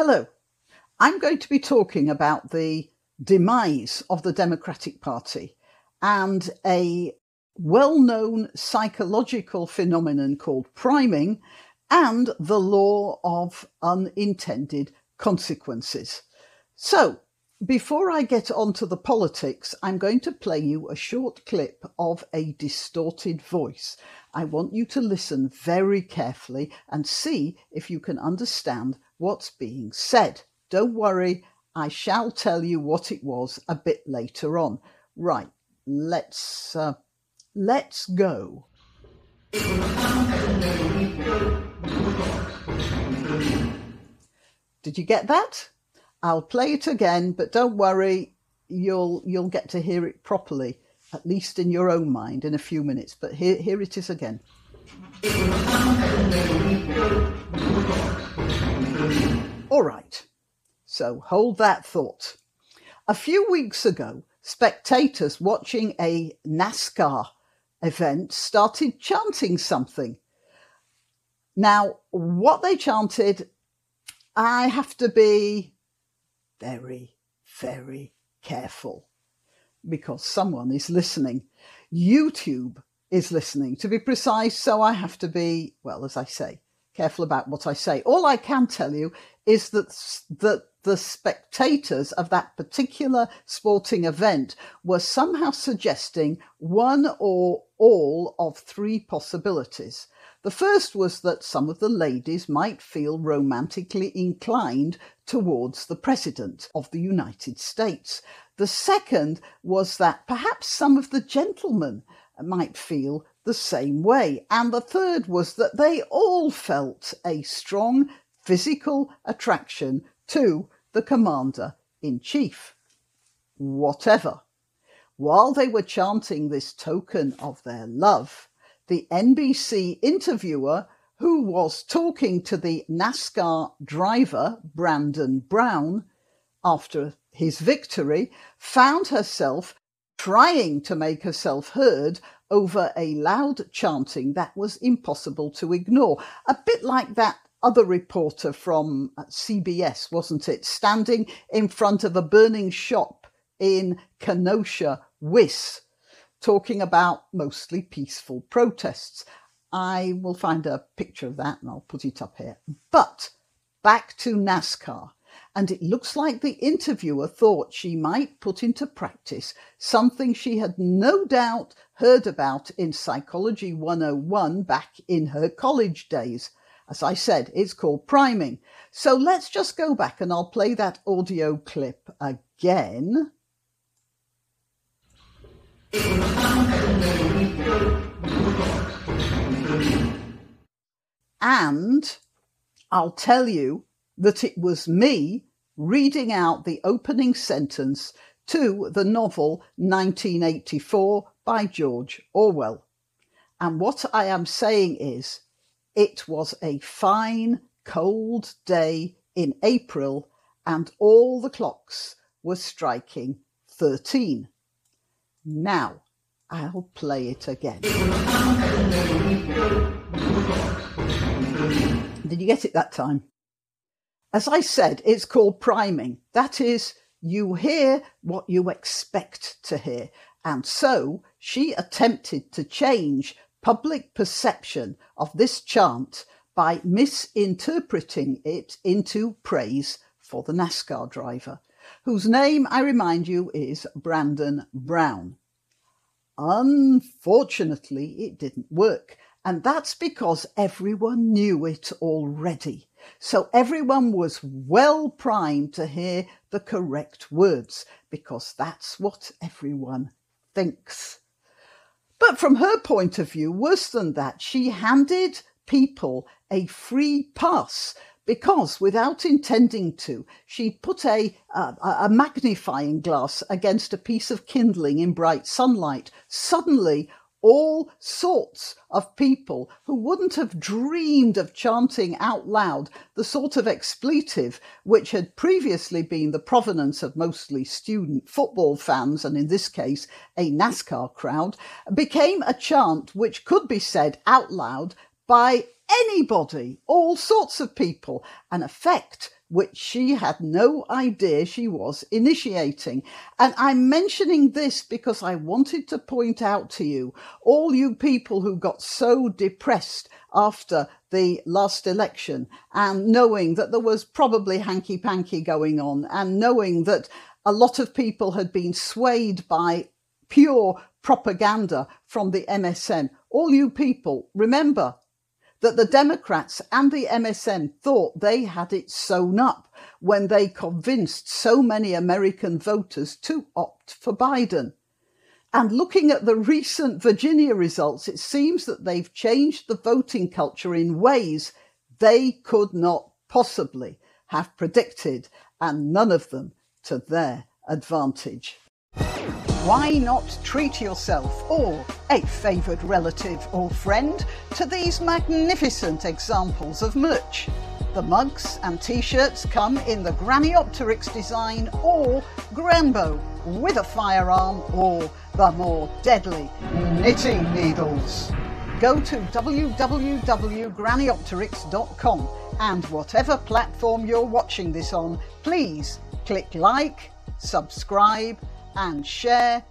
Hello, I'm going to be talking about the demise of the Democratic Party and a well-known psychological phenomenon called priming and the law of unintended consequences. So, before I get on to the politics, I'm going to play you a short clip of a distorted voice. I want you to listen very carefully and see if you can understand what's being said. Don't worry, I shall tell you what it was a bit later on. Right, let's go. Did you get that? I'll play it again, but don't worry, you'll get to hear it properly, at least in your own mind, in a few minutes. But here it is again. All right, so hold that thought. A few weeks ago, spectators watching a NASCAR event started chanting something. Now, what they chanted, I have to be very, very careful because someone is listening. YouTube is listening, to be precise, so I have to be, well, as I say, careful about what I say. All I can tell you is that the spectators of that particular sporting event were somehow suggesting one or all of three possibilities. The first was that some of the ladies might feel romantically inclined towards the President of the United States. The second was that perhaps some of the gentlemen might feel the same way. And the third was that they all felt a strong physical attraction to the Commander-in-Chief. Whatever. While they were chanting this token of their love, the NBC interviewer who was talking to the NASCAR driver, Brandon Brown, after his victory, found herself trying to make herself heard over a loud chanting that was impossible to ignore. A bit like that other reporter from CBS, wasn't it? Standing in front of a burning shop in Kenosha, Wis, talking about mostly peaceful protests. I will find a picture of that and I'll put it up here. But back to NASCAR. And it looks like the interviewer thought she might put into practice something she had no doubt heard about in Psychology 101 back in her college days. As I said, it's called priming. So let's just go back and I'll play that audio clip again. And I'll tell you that it was me reading out the opening sentence to the novel 1984 by George Orwell. And what I am saying is, it was a fine, cold day in April and all the clocks were striking 13. Now, I'll play it again. Did you get it that time? As I said, it's called priming. That is, you hear what you expect to hear. And so she attempted to change public perception of this chant by misinterpreting it into praise for the NASCAR driver, whose name, I remind you, is Brandon Brown. Unfortunately, it didn't work. And that's because everyone knew it already. So everyone was well primed to hear the correct words, because that's what everyone thinks. But from her point of view, worse than that, she handed people a free pass because, without intending to, she put a magnifying glass against a piece of kindling in bright sunlight. Suddenly, all sorts of people who wouldn't have dreamed of chanting out loud the sort of expletive which had previously been the provenance of mostly student football fans, and in this case a NASCAR crowd, became a chant which could be said out loud by anybody, all sorts of people, an effect which she had no idea she was initiating. And I'm mentioning this because I wanted to point out to you, all you people who got so depressed after the last election, and knowing that there was probably hanky-panky going on, and knowing that a lot of people had been swayed by pure propaganda from the MSM. All you people, remember that the Democrats and the MSM thought they had it sewn up when they convinced so many American voters to opt for Biden. And looking at the recent Virginia results, it seems that they've changed the voting culture in ways they could not possibly have predicted, and none of them to their advantage. Why not treat yourself or a favoured relative or friend to these magnificent examples of merch? The mugs and t-shirts come in the Graniopteryx design or Granbo with a firearm or the more deadly knitting needles. Go to www.graniopteryx.com and whatever platform you're watching this on, please click like, subscribe and share.